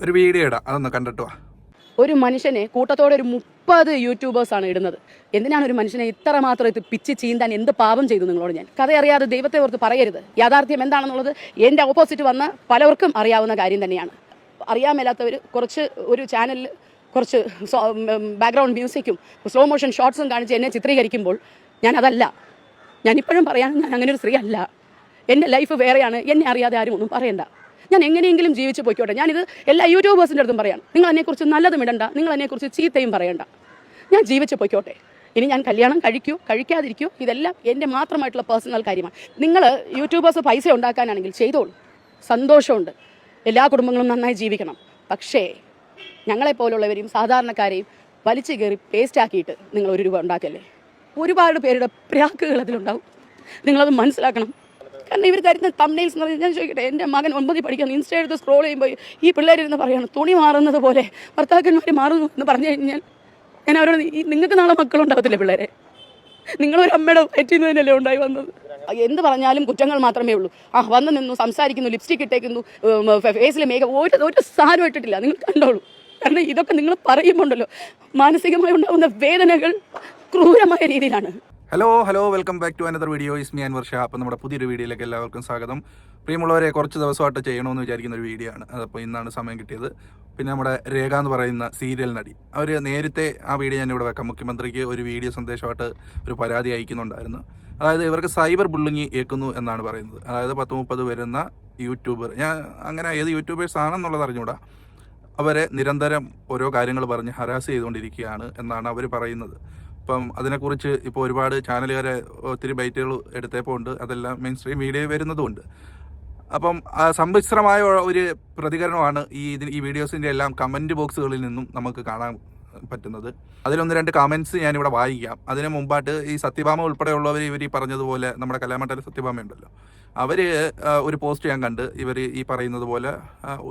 ഒരു വീഡിയോ ഇടാം, അതൊന്ന് കണ്ടിട്ട് വാ. ഒരു മനുഷ്യനെ കൂട്ടത്തോടെ ഒരു 30 യൂട്യൂബേഴ്സാണ് ഇടുന്നത്. എന്തിനാണ് ഒരു മനുഷ്യനെ ഇത്രമാത്രം ഇത് പിച്ച് ചീന്താൻ എന്ത് പാപം ചെയ്തു നിങ്ങളോട് ഞാൻ? കഥയറിയാതെ ദൈവത്തെ ഓർത്ത് പറയരുത്. യാഥാർത്ഥ്യം എന്താണെന്നുള്ളത് എൻ്റെ ഓപ്പോസിറ്റ് വന്ന പലർക്കും അറിയാവുന്ന കാര്യം തന്നെയാണ്. അറിയാൻ മേലാത്തവർ ഒരു ചാനലിൽ കുറച്ച് ബാക്ക്ഗ്രൗണ്ട് മ്യൂസിക്കും സ്ലോ മോഷൻ ഷോർട്സും കാണിച്ച് എന്നെ ചിത്രീകരിക്കുമ്പോൾ ഞാനിപ്പോഴും പറയാൻ ഞാൻ അങ്ങനെ ഒരു സ്ത്രീ അല്ല. എൻ്റെ ലൈഫ് വേറെയാണ്. എന്നെ അറിയാതെ ആരും ഒന്നും പറയണ്ട. ഞാൻ എങ്ങനെയെങ്കിലും ജീവിച്ച് പോയിക്കോട്ടെ. ഞാനിത് എല്ലാ യൂട്യൂബേഴ്സിൻ്റെ അടുത്തും പറയാണ്. നിങ്ങൾ എന്നെക്കുറിച്ച് നല്ലതും ഇടണ്ട, നിങ്ങൾ എന്നെക്കുറിച്ച് ചീത്തയും പറയണ്ട. ഞാൻ ജീവിച്ച് പോയിക്കോട്ടെ. ഇനി ഞാൻ കല്യാണം കഴിക്കൂ കഴിക്കാതിരിക്കൂ, ഇതെല്ലാം എൻ്റെ മാത്രമായിട്ടുള്ള പേഴ്സണൽ കാര്യമാണ്. നിങ്ങൾ യൂട്യൂബേഴ്സ് പൈസ ഉണ്ടാക്കാനാണെങ്കിൽ ചെയ്തോളൂ, സന്തോഷമുണ്ട്. എല്ലാ കുടുംബങ്ങളും നന്നായി ജീവിക്കണം. പക്ഷേ ഞങ്ങളെപ്പോലുള്ളവരെയും സാധാരണക്കാരെയും വലിച്ചു കയറി പേസ്റ്റാക്കിയിട്ട് നിങ്ങൾ 1 രൂപ ഉണ്ടാക്കല്ലേ. ഒരുപാട് പേരുടെ പ്രാക്കുകൾ അതിലുണ്ടാവും. നിങ്ങളത് മനസ്സിലാക്കണം. കാരണം ഇവർ തരുന്ന തംബ്നെയിൽസ് എന്ന് പറഞ്ഞാൽ, ഞാൻ ചോദിക്കട്ടെ, എൻ്റെ മകൻ 9 പഠിക്കുന്നു, ഇൻസ്റ്റ എടുത്ത് സ്ക്രോൾ ചെയ്യുമ്പോൾ ഈ പിള്ളേരിരുന്ന് പറയുകയാണ് തുണി മാറുന്നത് പോലെ ഭർത്താക്കന്മാർ മാറുന്നു എന്ന് പറഞ്ഞു കഴിഞ്ഞാൽ ഞാൻ അവരോട്, നിങ്ങൾക്ക് നാളെ മക്കളുണ്ടാകത്തില്ലേ പിള്ളേരെ? നിങ്ങളൊരു അമ്മയുടെ വയറ്റിൽ നിന്ന് തന്നെയല്ലേ ഉണ്ടായി വന്നത്? എന്ത് പറഞ്ഞാലും കുറ്റങ്ങൾ മാത്രമേ ഉള്ളൂ. വന്ന് നിന്നു, സംസാരിക്കുന്നു, ലിപ്സ്റ്റിക് ഇട്ടേക്കുന്നു, ഫേസിൽ മേക്കപ്പ്, ഒരു സാധനം ഇട്ടിട്ടില്ല. നിങ്ങൾ കണ്ടോളൂ. കാരണം ഇതൊക്കെ നിങ്ങൾ പറയുമ്പോണ്ടല്ലോ മാനസികമായി ഉണ്ടാകുന്ന വേദനകൾ ക്രൂരമായ രീതിയിലാണ്. Hello welcome back to another video. Is me Anwar Shah. അപ്പം നമ്മുടെ പുതിയൊരു വീഡിയോയിലേക്ക് എല്ലാവർക്കും സ്വാഗതം. പ്രിയമുള്ളവരെ, കുറച്ച് ദിവസമായിട്ട് ചെയ്യണമെന്ന് വിചാരിക്കുന്ന ഒരു വീഡിയോ ആണ്. അതപ്പോൾ ഇന്നാണ് സമയം കിട്ടിയത്. പിന്നെ നമ്മുടെ രേഖ എന്ന് പറയുന്ന സീരിയൽ നടി, അവർ നേരത്തെ ആ വീഡിയോ ഞാൻ ഇവിടെ വെക്കാം. മുഖ്യമന്ത്രിക്ക് ഒരു വീഡിയോ സന്ദേശമായിട്ട് ഒരു പരാതി അയക്കുന്നുണ്ടായിരുന്നു. അതായത് ഇവർക്ക് സൈബർ ബുള്ളിങ് ഏൽക്കുന്നു എന്നാണ് പറയുന്നത്. അതായത് 10-30 വരുന്ന യൂട്യൂബർ, ഞാൻ അങ്ങനെ ഏത് യൂട്യൂബേഴ്സ് ആണെന്നുള്ളത് അറിഞ്ഞൂടാ, അവരെ നിരന്തരം ഓരോ കാര്യങ്ങൾ പറഞ്ഞ് ഹരാസ് ചെയ്തുകൊണ്ടിരിക്കുകയാണ് എന്നാണ് അവർ പറയുന്നത്. അപ്പം അതിനെക്കുറിച്ച് ഇപ്പോൾ ഒരുപാട് ചാനലുകാരെ ഒത്തിരി ബൈറ്റുകൾ എടുത്തപ്പോൾ ഉണ്ട്, അതെല്ലാം മെയിൻ സ്ട്രീം മീഡിയ വരുന്നതുമുണ്ട്. അപ്പം സമ്മിശ്രമായ ഒരു പ്രതികരണമാണ് ഈ വീഡിയോസിൻ്റെ എല്ലാം കമൻറ്റ് ബോക്സുകളിൽ നിന്നും നമുക്ക് കാണാൻ പറ്റുന്നത്. അതിലൊന്ന് 2 കമൻറ്റ്സ് ഞാനിവിടെ വായിക്കാം. അതിന് മുമ്പായിട്ട് ഈ സത്യഭാമ ഉൾപ്പെടെയുള്ളവർ ഇവർ ഈ പറഞ്ഞതുപോലെ, നമ്മുടെ കലാമണ്ഡലം സത്യഭാമ ഉണ്ടല്ലോ, അവർ ഒരു പോസ്റ്റ് ഞാൻ കണ്ട്, ഇവർ ഈ പറയുന്നത് പോലെ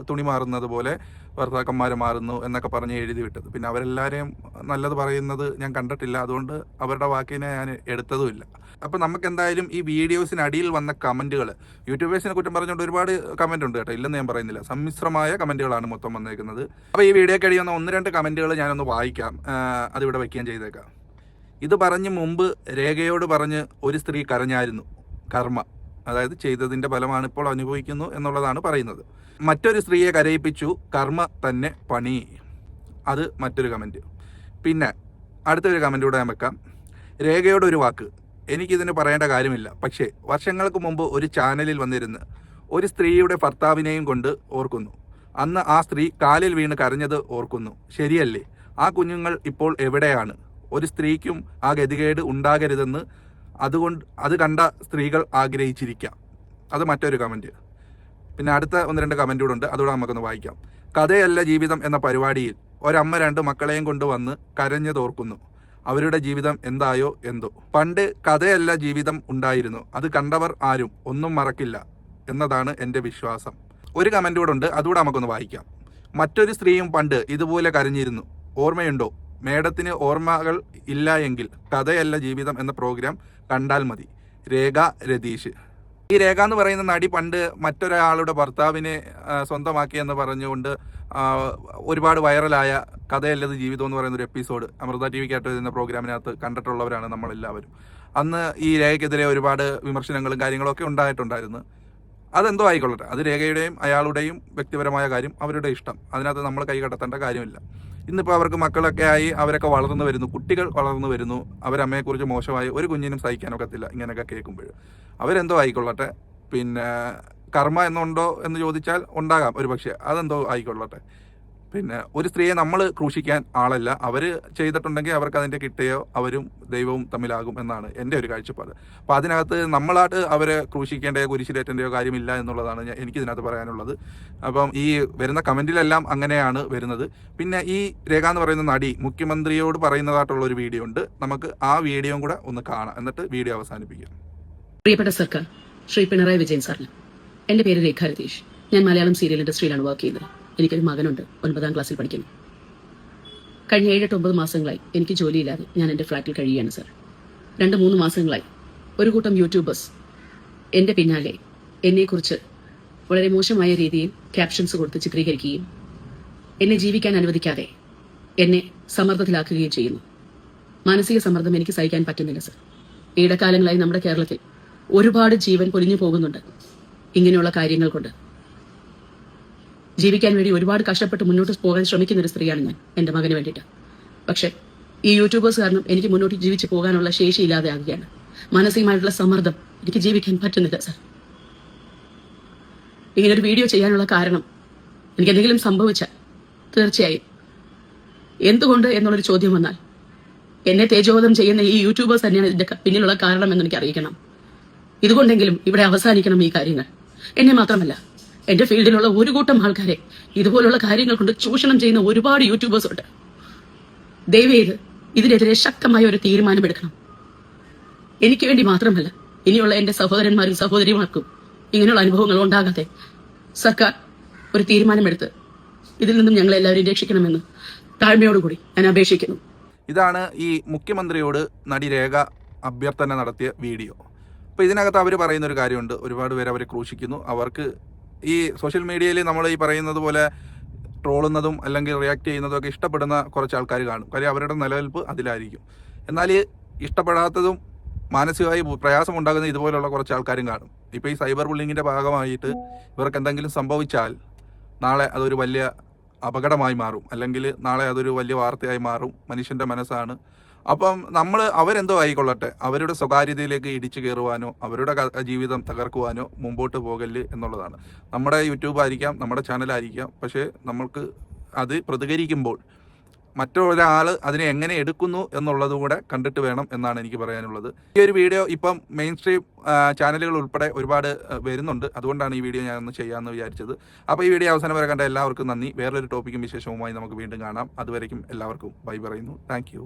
തുണി മാറുന്നത് പോലെ ഭർത്താക്കന്മാർ മാറുന്നു എന്നൊക്കെ പറഞ്ഞ് എഴുതി വിട്ടത്. പിന്നെ അവരെല്ലാവരെയും നല്ലത് പറയുന്നത് ഞാൻ കണ്ടിട്ടില്ല, അതുകൊണ്ട് അവരുടെ വാക്കിനെ ഞാൻ എടുത്തതുമില്ല. അപ്പോൾ നമുക്ക് എന്തായാലും ഈ വീഡിയോസിനടിയിൽ വന്ന കമൻറ്റുകൾ, യൂട്യൂബേഴ്സിനെ കുറ്റം പറഞ്ഞുകൊണ്ട് ഒരുപാട് കമൻറ്റ് ഉണ്ട് കേട്ടോ, ഇല്ലെന്ന് ഞാൻ പറയുന്നില്ല. സമ്മിശ്രമായ കമൻറ്റുകളാണ് മൊത്തം വന്നേക്കുന്നത്. അപ്പോൾ ഈ വീഡിയോ കഴിയുന്ന 1-2 കമൻറ്റുകൾ ഞാനൊന്ന് വായിക്കാം, അതിവിടെ വയ്ക്കുകയും ചെയ്തേക്കാം. ഇത് പറഞ്ഞ് മുമ്പ് രേഖയോട് പറഞ്ഞ് ഒരു സ്ത്രീ കരഞ്ഞായിരുന്നു. കർമ്മ, അതായത് ചെയ്തതിൻ്റെ ഫലമാണ് ഇപ്പോൾ അനുഭവിക്കുന്നു എന്നുള്ളതാണ് പറയുന്നത്. മറ്റൊരു സ്ത്രീയെ കരയിപ്പിച്ചു, കർമ്മ തന്നെ പണി. അത് മറ്റൊരു കമൻറ്റ്. പിന്നെ അടുത്തൊരു കമൻറ്റ് കൂടെ ഞാൻ വെക്കാം. രേഖയോട് ഒരു വാക്ക്, എനിക്കിതിന് പറയേണ്ട കാര്യമില്ല, പക്ഷേ വർഷങ്ങൾക്ക് മുമ്പ് ഒരു ചാനലിൽ വന്നിരുന്ന് ഒരു സ്ത്രീയുടെ ഭർത്താവിനെയും കൊണ്ട് ഓർക്കുന്നു. അന്ന് ആ സ്ത്രീ കാലിൽ വീണ് കരഞ്ഞത് ഓർക്കുന്നു. ശരിയല്ലേ? ആ കുഞ്ഞുങ്ങൾ ഇപ്പോൾ എവിടെയാണ്? ഒരു സ്ത്രീക്കും ആ ഗതികേട് ഉണ്ടാകരുതെന്ന് അത് കണ്ട സ്ത്രീകൾ ആഗ്രഹിച്ചിരിക്കാം. അത് മറ്റൊരു കമൻറ്റ്. പിന്നെ അടുത്ത 1-2 കമൻറ്റ് കൂടെ ഉണ്ട്, അതുകൂടെ നമുക്കൊന്ന് വായിക്കാം. കഥയല്ല ജീവിതം എന്ന പരിപാടിയിൽ ഒരമ്മ 2 മക്കളെയും കൊണ്ടുവന്ന് കരഞ്ഞതോർക്കുന്നു. അവരുടെ ജീവിതം എന്തായോ എന്തോ. പണ്ട് കഥയല്ല ജീവിതം ഉണ്ടായിരുന്നു, അത് കണ്ടവർ ആരും ഒന്നും മറക്കില്ല എന്നതാണ് എൻ്റെ വിശ്വാസം. ഒരു കമൻറ്റ് കൂടെ ഉണ്ട്, അതുകൂടെ നമുക്കൊന്ന് വായിക്കാം. മറ്റൊരു സ്ത്രീയും പണ്ട് ഇതുപോലെ കരഞ്ഞിരുന്നു, ഓർമ്മയുണ്ടോ? മേഡത്തിന് ഓർമ്മകൾ ഇല്ല എങ്കിൽ കഥയല്ല ജീവിതം എന്ന പ്രോഗ്രാം കണ്ടാൽ മതി. രേഖ രതീഷ്. ഈ രേഖ എന്ന് പറയുന്ന നടി പണ്ട് മറ്റൊരാളുടെ ഭർത്താവിനെ സ്വന്തമാക്കിയെന്ന് പറഞ്ഞുകൊണ്ട് ഒരുപാട് വൈറലായ കഥയല്ലത് ജീവിതം എന്ന് പറയുന്ന ഒരു എപ്പിസോഡ് അമൃത TVക്കകത്ത് വരുന്ന പ്രോഗ്രാമിനകത്ത് കണ്ടിട്ടുള്ളവരാണ് നമ്മളെല്ലാവരും. അന്ന് ഈ രേഖയ്ക്കെതിരെ ഒരുപാട് വിമർശനങ്ങളും കാര്യങ്ങളൊക്കെ ഉണ്ടായിട്ടുണ്ടായിരുന്നു. അതെന്തോ ആയിക്കൊള്ളട്ടെ, അത് രേഖയുടെയും അയാളുടെയും വ്യക്തിപരമായ കാര്യം, അവരുടെ ഇഷ്ടം. അതിനകത്ത് നമ്മൾ കൈ കടത്തേണ്ട കാര്യമില്ല. ഇന്നിപ്പോൾ അവർക്ക് മക്കളൊക്കെ ആയി, അവരൊക്കെ വളർന്നു വരുന്നു, കുട്ടികൾ വളർന്നു വരുന്നു. അവരമ്മയെക്കുറിച്ച് മോശമായി ഒരു കുഞ്ഞിനും സഹിക്കാനൊക്കത്തില്ല ഇങ്ങനെയൊക്കെ കേൾക്കുമ്പോൾ. അവരെന്തോ ആയിക്കൊള്ളട്ടെ. പിന്നെ കർമ്മ എന്നുണ്ടോ എന്ന് ചോദിച്ചാൽ ഉണ്ടാകാം ഒരു പക്ഷേ, അതെന്തോ ആയിക്കൊള്ളട്ടെ. പിന്നെ ഒരു സ്ത്രീയെ നമ്മൾ ക്രൂശിക്കാൻ ആളല്ല. അവർ ചെയ്തിട്ടുണ്ടെങ്കിൽ അവർക്ക് അതിൻ്റെ കിട്ടുകയോ അവരും ദൈവവും തമ്മിലാകും എന്നാണ് എൻ്റെ ഒരു കാഴ്ചപ്പാട്. അപ്പോൾ അതിനകത്ത് നമ്മളായിട്ട് അവരെ ക്രൂശിക്കേണ്ടയോ കുരിശിലേറ്റേണ്ടയോ കാര്യമില്ല എന്നുള്ളതാണ് എനിക്കിതിനകത്ത് പറയാനുള്ളത്. അപ്പം ഈ വരുന്ന കമൻറ്റിലെല്ലാം അങ്ങനെയാണ് വരുന്നത്. പിന്നെ ഈ രേഖ എന്ന് പറയുന്ന നടി മുഖ്യമന്ത്രിയോട് പറയുന്നതായിട്ടുള്ളൊരു വീഡിയോ ഉണ്ട്, നമുക്ക് ആ വീഡിയോയും കൂടെ ഒന്ന് കാണാം, എന്നിട്ട് വീഡിയോ അവസാനിപ്പിക്കാം. പ്രിയപ്പെട്ട സർക്കാർ ശ്രീ പിണറായി വിജയൻ സാറിന്, എൻ്റെ പേര് രേഖ രതീഷ്. ഞാൻ മലയാളം സീരിയൽ ഇൻഡസ്ട്രിയിലാണ് വർക്ക് ചെയ്യുന്നത്. എനിക്കൊരു മകനുണ്ട്, 9ാം ക്ലാസ്സിൽ പഠിക്കുന്നു. കഴിഞ്ഞ 7-9 മാസങ്ങളായി എനിക്ക് ജോലിയില്ലാതെ ഞാൻ എൻ്റെ ഫ്ലാറ്റിൽ കഴിയുകയാണ് സർ. 2-3 മാസങ്ങളായി ഒരു കൂട്ടം യൂട്യൂബേഴ്സ് എൻ്റെ പിന്നാലെ എന്നെക്കുറിച്ച് വളരെ മോശമായ രീതിയിൽ ക്യാപ്ഷൻസ് കൊടുത്ത് ചിത്രീകരിക്കുകയും എന്നെ ജീവിക്കാൻ അനുവദിക്കാതെ എന്നെ സമ്മർദ്ദത്തിലാക്കുകയും ചെയ്യുന്നു. മാനസിക സമ്മർദ്ദം എനിക്ക് സഹിക്കാൻ പറ്റുന്നില്ല സർ. ഈടക്കാലങ്ങളായി നമ്മുടെ കേരളത്തിൽ ഒരുപാട് ജീവൻ പൊലിഞ്ഞു പോകുന്നുണ്ട് ഇങ്ങനെയുള്ള കാര്യങ്ങൾ കൊണ്ട്. ജീവിക്കാൻ വേണ്ടി ഒരുപാട് കഷ്ടപ്പെട്ട് മുന്നോട്ട് പോകാൻ ശ്രമിക്കുന്ന ഒരു സ്ത്രീയാണ് ഞാൻ, എന്റെ മകന് വേണ്ടിയിട്ട്. പക്ഷെ ഈ യൂട്യൂബേഴ്സ് കാരണം എനിക്ക് മുന്നോട്ട് ജീവിച്ചു പോകാനുള്ള ശേഷി ഇല്ലാതെ ആകുകയാണ്. മാനസികമായിട്ടുള്ള സമ്മർദ്ദം, എനിക്ക് ജീവിക്കാൻ പറ്റുന്നില്ല സർ. ഇങ്ങനൊരു വീഡിയോ ചെയ്യാനുള്ള കാരണം, എനിക്ക് എന്തെങ്കിലും സംഭവിച്ചാൽ തീർച്ചയായും എന്തുകൊണ്ട് എന്നുള്ളൊരു ചോദ്യം വന്നാൽ എന്നെ തേജോവധം ചെയ്യുന്ന ഈ യൂട്യൂബേഴ്സ് തന്നെയാണ് ഇതിന്റെ പിന്നിലുള്ള കാരണം എന്ന് എനിക്ക് അറിയിക്കണം. ഇതുകൊണ്ടെങ്കിലും ഇവിടെ അവസാനിക്കണം ഈ കാര്യങ്ങൾ. എന്നെ മാത്രമല്ല, എന്റെ ഫീൽഡിലുള്ള ഒരു കൂട്ടം ആൾക്കാരെ ഇതുപോലുള്ള കാര്യങ്ങൾ കൊണ്ട് ചൂഷണം ചെയ്യുന്ന ഒരുപാട് യൂട്യൂബേഴ്സ് ഉണ്ട്. ദയവേത് ഇതിനെതിരെ ശക്തമായ ഒരു തീരുമാനമെടുക്കണം. എനിക്ക് വേണ്ടി മാത്രമല്ല, ഇനിയുള്ള എന്റെ സഹോദരന്മാരും സഹോദരിമാർക്കും ഇങ്ങനെയുള്ള അനുഭവങ്ങൾ ഉണ്ടാകാതെ സർക്കാർ ഒരു തീരുമാനമെടുത്ത് ഇതിൽ നിന്നും ഞങ്ങളെ എല്ലാവരും രക്ഷിക്കണമെന്ന് താഴ്മയോടുകൂടി ഞാൻ അപേക്ഷിക്കുന്നു. ഇതാണ് ഈ മുഖ്യമന്ത്രിയോട് നടി രേഖ അഭ്യർത്ഥന നടത്തിയ വീഡിയോ. അപ്പോൾ ഇതിനകത്ത് അവർ പറയുന്നൊരു കാര്യമുണ്ട്. ഒരുപാട് പേര് അവരെ ക്രൂശിക്കുന്നു. അവർക്ക് ഈ സോഷ്യൽ മീഡിയയിൽ നമ്മൾ ഈ പറയുന്നത് പോലെ ട്രോളുന്നതും അല്ലെങ്കിൽ റിയാക്ട് ചെയ്യുന്നതും ഒക്കെ ഇഷ്ടപ്പെടുന്ന കുറച്ച് ആൾക്കാർ കാണും. കാര്യം അവരുടെ നിലനിൽപ്പ് അതിലായിരിക്കും. എന്നാൽ ഇഷ്ടപ്പെടാത്തതും മാനസികമായി പ്രയാസമുണ്ടാകുന്ന ഇതുപോലുള്ള കുറച്ച് ആൾക്കാരും കാണും. ഇപ്പോൾ ഈ സൈബർ ബുള്ളിങ്ങിൻ്റെ ഭാഗമായിട്ട് ഇവർക്ക് എന്തെങ്കിലും സംഭവിച്ചാൽ നാളെ അതൊരു വലിയ അപകടമായി മാറും, അല്ലെങ്കിൽ നാളെ അതൊരു വലിയ വാർത്തയായി മാറും. മനുഷ്യൻ്റെ മനസ്സാണ്. അപ്പം അവരെന്തോ ആയിക്കൊള്ളട്ടെ, അവരുടെ സ്വകാര്യതയിലേക്ക് ഇടിച്ചു കയറുവാനോ അവരുടെ ജീവിതം തകർക്കുവാനോ മുമ്പോട്ട് പോകല് എന്നുള്ളതാണ്. നമ്മുടെ യൂട്യൂബ് ആയിരിക്കാം, നമ്മുടെ ചാനലായിരിക്കാം, പക്ഷേ നമ്മൾക്ക് അത് പ്രതികരിക്കുമ്പോൾ മറ്റൊരാൾ അതിനെ എങ്ങനെ എടുക്കുന്നു എന്നുള്ളതും കൂടെ കണ്ടിട്ട് വേണം എന്നാണ് എനിക്ക് പറയാനുള്ളത്. ഈ ഒരു വീഡിയോ ഇപ്പം മെയിൻ സ്ട്രീം ചാനലുകൾ ഉൾപ്പെടെ ഒരുപാട് വരുന്നുണ്ട്. അതുകൊണ്ടാണ് ഈ വീഡിയോ ഞാനൊന്ന് ചെയ്യാമെന്ന് വിചാരിച്ചത്. അപ്പോൾ ഈ വീഡിയോ അവസാനം വരെ കണ്ട എല്ലാവർക്കും നന്ദി. വേറൊരു ടോപ്പിക്കും വിശേഷവുമായി നമുക്ക് വീണ്ടും കാണാം. അതുവരേക്കും എല്ലാവർക്കും ബൈ പറയുന്നു. താങ്ക്